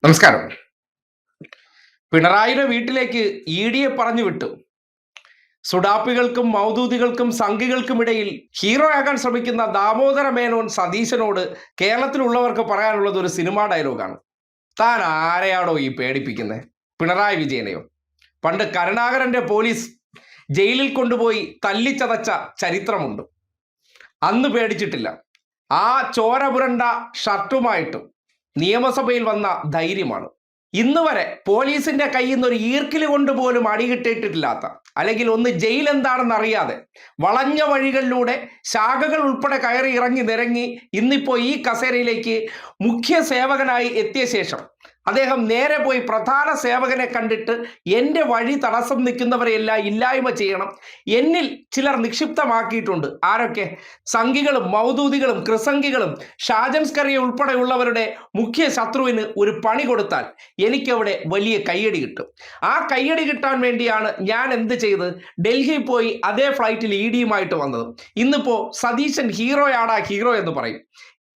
നമസ്കാരം. പിണറായിയുടെ വീട്ടിലേക്ക് ഇ ഡിയെ പറഞ്ഞു വിട്ടു. സുഡാപ്പികൾക്കും മൗദൂദികൾക്കും സംഘികൾക്കുമിടയിൽ ഹീറോയാകാൻ ശ്രമിക്കുന്ന ദാമോദര മേനോൻ സതീശനോട് കേരളത്തിലുള്ളവർക്ക് പറയാനുള്ളത് ഒരു സിനിമാ ഡയലോഗാണ്. താൻ ആരെയാണോ ഈ പേടിപ്പിക്കുന്നത്? പിണറായി വിജയനെയോ? പണ്ട് കരുണാകരന്റെ പോലീസ് ജയിലിൽ കൊണ്ടുപോയി തല്ലിച്ചതച്ച ചരിത്രമുണ്ട്. അന്ന് പേടിച്ചിട്ടില്ല. ആ ചോര പുരണ്ട ഷർട്ടുമായിട്ടും നിയമസഭയിൽ വന്ന ധൈര്യമാണ്. ഇന്ന് വരെ പോലീസിന്റെ കയ്യിൽ നിന്ന് ഒരു ഈർക്കിൽ കൊണ്ട് പോലും അടികിട്ടിട്ടില്ലാത്ത, അല്ലെങ്കിൽ ഒന്ന് ജയിൽ എന്താണെന്ന് അറിയാതെ വളഞ്ഞ വഴികളിലൂടെ ശാഖകൾ ഉൾപ്പെടെ കയറി ഇറങ്ങി നിരങ്ങി ഇന്നിപ്പോ ഈ കസേരയിലേക്ക് മുഖ്യ സേവകനായി എത്തിയ ശേഷം അദ്ദേഹം നേരെ പോയി പ്രധാന സേവകനെ കണ്ടിട്ട് എൻ്റെ വഴി തടസ്സം നിൽക്കുന്നവരെയെല്ലാം ഇല്ലായ്മ ചെയ്യണം, എന്നിൽ ചിലർ നിക്ഷിപ്തമാക്കിയിട്ടുണ്ട്. ആരൊക്കെ? സംഘികളും മൗദൂദികളും കൃസംഗികളും ഷാജൻസ്കറിയ ഉൾപ്പെടെയുള്ളവരുടെ മുഖ്യ ശത്രുവിന് ഒരു പണി കൊടുത്താൽ എനിക്കവിടെ വലിയ കയ്യടി കിട്ടും. ആ കയ്യടി കിട്ടാൻ വേണ്ടിയാണ് ഞാൻ എന്ത് ചെയ്ത് ഡൽഹി പോയി അതേ ഫ്ലൈറ്റിൽ ഇ ഡിയുമായിട്ട് വന്നത്. ഇന്നിപ്പോ സതീശൻ ഹീറോയാടാ ഹീറോ എന്ന് പറയും.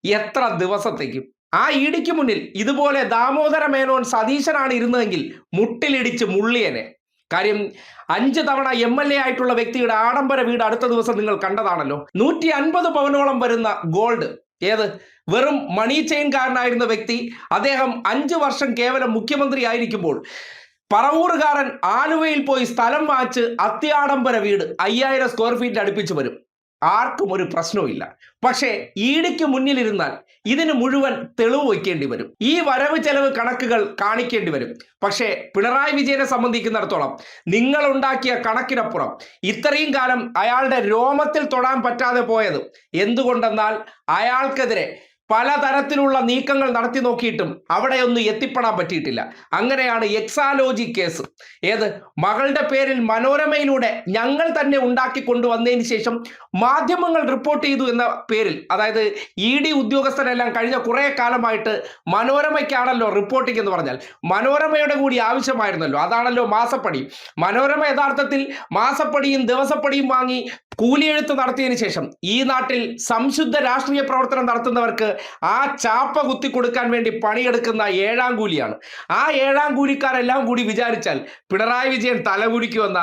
എത്ര ദിവസത്തേക്കും ആ ഇ ഡിക്ക് മുന്നിൽ ഇതുപോലെ ദാമോദര മേനോൻ സതീശനാണ് ഇരുന്നതെങ്കിൽ മുട്ടിലിടിച്ച് മുള്ളിയനെ. കാര്യം 5 തവണ MLA ആയിട്ടുള്ള വ്യക്തിയുടെ ആഡംബര വീട് അടുത്ത ദിവസം നിങ്ങൾ കണ്ടതാണല്ലോ. 150 പവനോളം വരുന്ന ഗോൾഡ്. ഏത്? വെറും മണി ചെയിൻകാരനായിരുന്ന വ്യക്തി അദ്ദേഹം 5 വർഷം കേവലം മുഖ്യമന്ത്രി ആയിരിക്കുമ്പോൾ പറവൂറുകാരൻ ആലുവയിൽ പോയി സ്ഥലം വാങ്ങിച്ച് അത്യാഡംബര വീട് 5000 സ്ക്വയർ ഫീറ്റ് അടുപ്പിച്ച് വരും. ആർക്കും ഒരു പ്രശ്നവുമില്ല. പക്ഷേ ഇ ഡിക്ക് മുന്നിലിരുന്നാൽ ഇതിന് മുഴുവൻ തെളിവ് വയ്ക്കേണ്ടി വരും. ഈ വരവ് ചെലവ് കണക്കുകൾ കാണിക്കേണ്ടി വരും. പക്ഷേ പിണറായി വിജയനെ സംബന്ധിക്കുന്നിടത്തോളം നിങ്ങൾ ഉണ്ടാക്കിയ കണക്കിനപ്പുറം ഇത്രയും കാലം അയാളുടെ രോമത്തിൽ തൊടാൻ പറ്റാതെ പോയത് എന്തുകൊണ്ടെന്നാൽ അയാൾക്കെതിരെ പലതരത്തിലുള്ള നീക്കങ്ങൾ നടത്തി നോക്കിയിട്ടും അവിടെയൊന്നും എത്തിപ്പെടാൻ പറ്റിയിട്ടില്ല. അങ്ങനെയാണ് എക്സാലോജി കേസ്. ഏത്? മകളുടെ പേരിൽ മനോരമയിലൂടെ ഞങ്ങൾ തന്നെ ഉണ്ടാക്കി കൊണ്ടുവന്നതിന് ശേഷം മാധ്യമങ്ങൾ റിപ്പോർട്ട് ചെയ്തു എന്ന പേരിൽ, അതായത് ഇ ഡി ഉദ്യോഗസ്ഥരെല്ലാം കഴിഞ്ഞ കുറേ കാലമായിട്ട് മനോരമയ്ക്കാണല്ലോ റിപ്പോർട്ടിംഗ് എന്ന് പറഞ്ഞാൽ മനോരമയുടെ കൂടി ആവശ്യമായിരുന്നല്ലോ. അതാണല്ലോ മാസപ്പടി. മനോരമ യഥാർത്ഥത്തിൽ മാസപ്പടിയും ദിവസപ്പടിയും വാങ്ങി കൂലിയെഴുത്ത് നടത്തിയതിനു ശേഷം ഈ നാട്ടിൽ സംശുദ്ധ രാഷ്ട്രീയ പ്രവർത്തനം നടത്തുന്നവർക്ക് ആ ചാപ്പ കുത്തി കൊടുക്കാൻ വേണ്ടി പണിയെടുക്കുന്ന 7ാം കൂലിയാണ്. ആ 7ാം കൂലിക്കാരെല്ലാം കൂടി വിചാരിച്ചാൽ പിണറായി വിജയൻ തലകുടിക്കുമെന്ന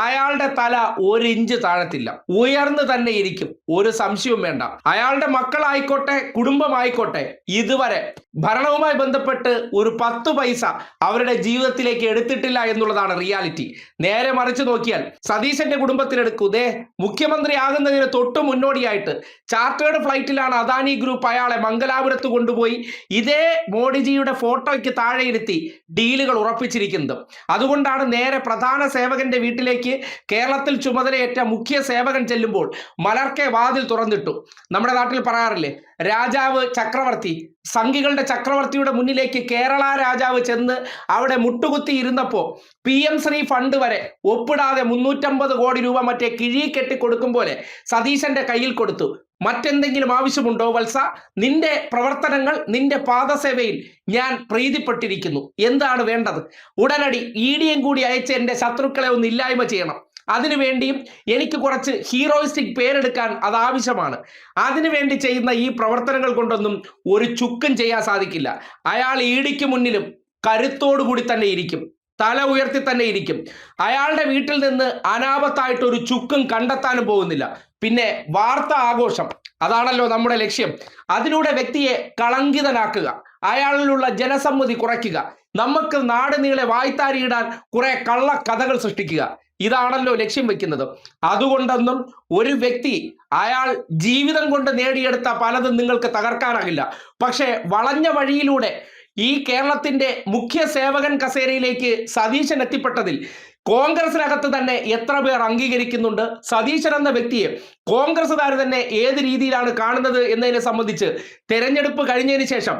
അയാളുടെ തല 1 ഇഞ്ച് താഴത്തില്ല, ഉയർന്നു തന്നെ ഇരിക്കും. ഒരു സംശയവും വേണ്ട. അയാളുടെ മക്കളായിക്കോട്ടെ കുടുംബമായിക്കോട്ടെ ഇതുവരെ ഭരണവുമായി ബന്ധപ്പെട്ട് ഒരു 10 പൈസ അവരുടെ ജീവിതത്തിലേക്ക് എടുത്തിട്ടില്ല എന്നുള്ളതാണ് റിയാലിറ്റി. നേരെ മറിച്ച് നോക്കിയാൽ സതീശന്റെ കുടുംബത്തിലെടുക്കൂ. മുഖ്യമന്ത്രി ആകുന്നതിന് തൊട്ട് മുന്നോടിയായിട്ട് ചാർട്ടേഡ് ഫ്ലൈറ്റിലാണ് അദാനി ഗ്രൂപ്പ് അയാളെ മംഗലാപുരത്ത് കൊണ്ടുപോയി ഇതേ മോഡിജിയുടെ ഫോട്ടോയ്ക്ക് താഴെ ഇരുത്തി ഡീലുകൾ ഉറപ്പിച്ചിരിക്കുന്നത്. അതുകൊണ്ടാണ് നേരെ പ്രധാന സേവകന്റെ വീട്ടിലേക്ക് കേരളത്തിൽ ചുമതലയേറ്റ മുഖ്യ സേവകൻ ചെല്ലുമ്പോൾ മലർക്കെ വാതിൽ തുറന്നിട്ടു. നമ്മുടെ നാട്ടിൽ പറയാറില്ലേ, രാജാവ് ചക്രവർത്തി, സംഘികളുടെ ചക്രവർത്തിയുടെ മുന്നിലേക്ക് കേരള രാജാവ് ചെന്ന് അവിടെ മുട്ടുകുത്തി ഇരുന്നപ്പോൾ PM ശ്രീ ഫണ്ട് വരെ ഒപ്പിടാതെ 350 കോടി രൂപ മറ്റേ കിഴി കെട്ടി കൊടുക്കും പോലെ സതീശന്റെ കയ്യിൽ കൊടുത്തു. മറ്റെന്തെങ്കിലും ആവശ്യമുണ്ടോ വത്സ? നിന്റെ പ്രവർത്തനങ്ങൾ, നിന്റെ പാദസേവയിൽ ഞാൻ പ്രീതിപ്പെട്ടിരിക്കുന്നു. എന്താണ് വേണ്ടത്? ഉടനടി ഇ ഡിയും കൂടി അയച്ച് എൻ്റെ ശത്രുക്കളെ ഒന്ന് ഇല്ലായ്മ ചെയ്യണം. അതിനുവേണ്ടിയും എനിക്ക് കുറച്ച് ഹീറോയിസ്റ്റിക് പേരെടുക്കാൻ അത് ആവശ്യമാണ്. അതിനുവേണ്ടി ചെയ്യുന്ന ഈ പ്രവർത്തനങ്ങൾ കൊണ്ടൊന്നും ഒരു ചുക്കും ചെയ്യാൻ സാധിക്കില്ല. അയാൾ ഇ ഡിക്ക് മുന്നിലും കരുത്തോടു കൂടി തന്നെ ഇരിക്കും, തല ഉയർത്തി തന്നെ ഇരിക്കും. അയാളുടെ വീട്ടിൽ നിന്ന് അനാപത്തായിട്ട് ഒരു ചുക്കും കണ്ടെത്താനും പോകുന്നില്ല. പിന്നെ വാർത്താ ആഘോഷം, അതാണല്ലോ നമ്മുടെ ലക്ഷ്യം. അതിലൂടെ വ്യക്തിയെ കളങ്കിതനാക്കുക, അയാളിലുള്ള ജനസമ്മതി കുറയ്ക്കുക, നമുക്ക് നാട് നീളെ വായ്ത്താരിയിടാൻ കുറെ കള്ള കഥകൾ സൃഷ്ടിക്കുക. ഇതാണല്ലോ ലക്ഷ്യം വെക്കുന്നത്. അതുകൊണ്ടൊന്നും ഒരു വ്യക്തി അയാൾ ജീവിതം കൊണ്ട് നേടിയെടുത്ത പലതും നിങ്ങൾക്ക് തകർക്കാനാകില്ല. പക്ഷേ വളഞ്ഞ വഴിയിലൂടെ ഈ കേരളത്തിന്റെ മുഖ്യ സേവകൻ കസേരയിലേക്ക് സതീശൻ എത്തിപ്പെട്ടതിൽ കോൺഗ്രസിനകത്ത് തന്നെ എത്ര പേർ അംഗീകരിക്കുന്നുണ്ട്? സതീശൻ എന്ന വ്യക്തിയെ കോൺഗ്രസ്സുകാർ തന്നെ ഏത് രീതിയിലാണ് കാണുന്നത് എന്നതിനെ സംബന്ധിച്ച് തെരഞ്ഞെടുപ്പ് കഴിഞ്ഞതിന് ശേഷം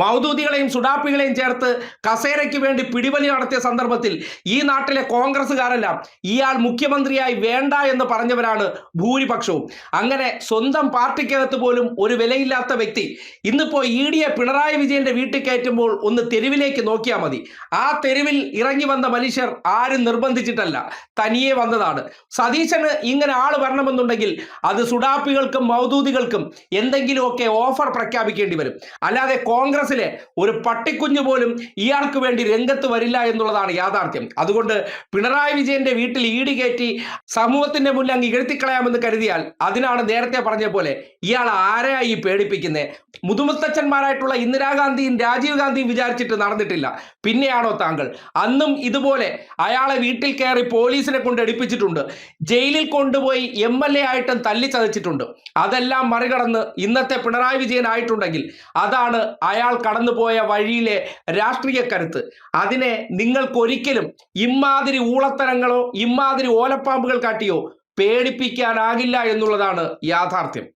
മൗദൂദികളെയും സുഡാപ്പികളെയും ചേർത്ത് കസേരയ്ക്ക് വേണ്ടി പിടിവലി നടത്തിയ സന്ദർഭത്തിൽ ഈ നാട്ടിലെ കോൺഗ്രസ്സുകാരെല്ലാം ഇയാൾ മുഖ്യമന്ത്രിയായി വേണ്ട എന്ന് പറഞ്ഞവരാണ് ഭൂരിപക്ഷവും. അങ്ങനെ സ്വന്തം പാർട്ടിക്കകത്ത് പോലും ഒരു വിലയില്ലാത്ത വ്യക്തി ഇന്നിപ്പോ ഇ ഡിയെ പിണറായി വിജയന്റെ വീട്ടിൽ കയറ്റുമ്പോൾ ഒന്ന് തെരുവിലേക്ക് നോക്കിയാൽ മതി. ആ തെരുവിൽ ഇറങ്ങി വന്ന മനുഷ്യർ ആരും നിർബന്ധിച്ചിട്ടല്ല, തനിയെ വന്നതാണ്. സതീശന് ഇങ്ങനെ ആള് വരണമെന്നുണ്ടെങ്കിൽ അത് സുഡാപ്പികൾക്കും മൗദൂദികൾക്കും എന്തെങ്കിലുമൊക്കെ ഓഫർ പ്രഖ്യാപിക്കേണ്ടി വരും. അല്ലാതെ കോൺഗ്രസിലെ ഒരു പട്ടിക്കുഞ്ഞു പോലും ഇയാൾക്ക് വേണ്ടി രംഗത്ത് വരില്ല എന്നുള്ളതാണ് യാഥാർത്ഥ്യം. അതുകൊണ്ട് പിണറായി വിജയന്റെ വീട്ടിൽ ഈടി കയറ്റി സമൂഹത്തിന്റെ മുന്നിൽ അങ്ങ് ഇകഴ്ത്തിക്കളയാമെന്ന് കരുതിയാൽ അതിനാണ് നേരത്തെ പറഞ്ഞ പോലെ ഇയാൾ ആരെയായി പേടിപ്പിക്കുന്നത്? മുതുമുത്തച്ഛന്മാരായിട്ടുള്ള ഇന്ദിരാഗാന്ധിയും രാജീവ് ഗാന്ധിയും വിചാരിച്ചിട്ട് നടന്നിട്ടില്ല. പിന്നെയാണോ താങ്കൾ? അന്നും ഇതുപോലെ അയാളെ വീട്ടിൽ കയറി പോലീസിനെ കൊണ്ട് എടുപ്പിച്ചിട്ടുണ്ട്, ജയിലിൽ കൊണ്ടുപോയി MLA ആയിട്ടും തല്ലിച്ചതച്ചിട്ടുണ്ട്. അതെല്ലാം മറികടന്ന് ഇന്നത്തെ പിണറായി വിജയൻ ആയിട്ടുണ്ടെങ്കിൽ അതാണ് അയാൾ കടന്നുപോയ വഴിയിലെ രാഷ്ട്രീയ കരുത്ത്. അതിനെ നിങ്ങൾക്കൊരിക്കലും ഇമ്മാതിരി ഊളത്തരങ്ങളോ ഇമ്മാതിരി ഓലപ്പാമ്പുകൾ കാട്ടിയോ പേടിപ്പിക്കാനാകില്ല എന്നുള്ളതാണ് യാഥാർത്ഥ്യം.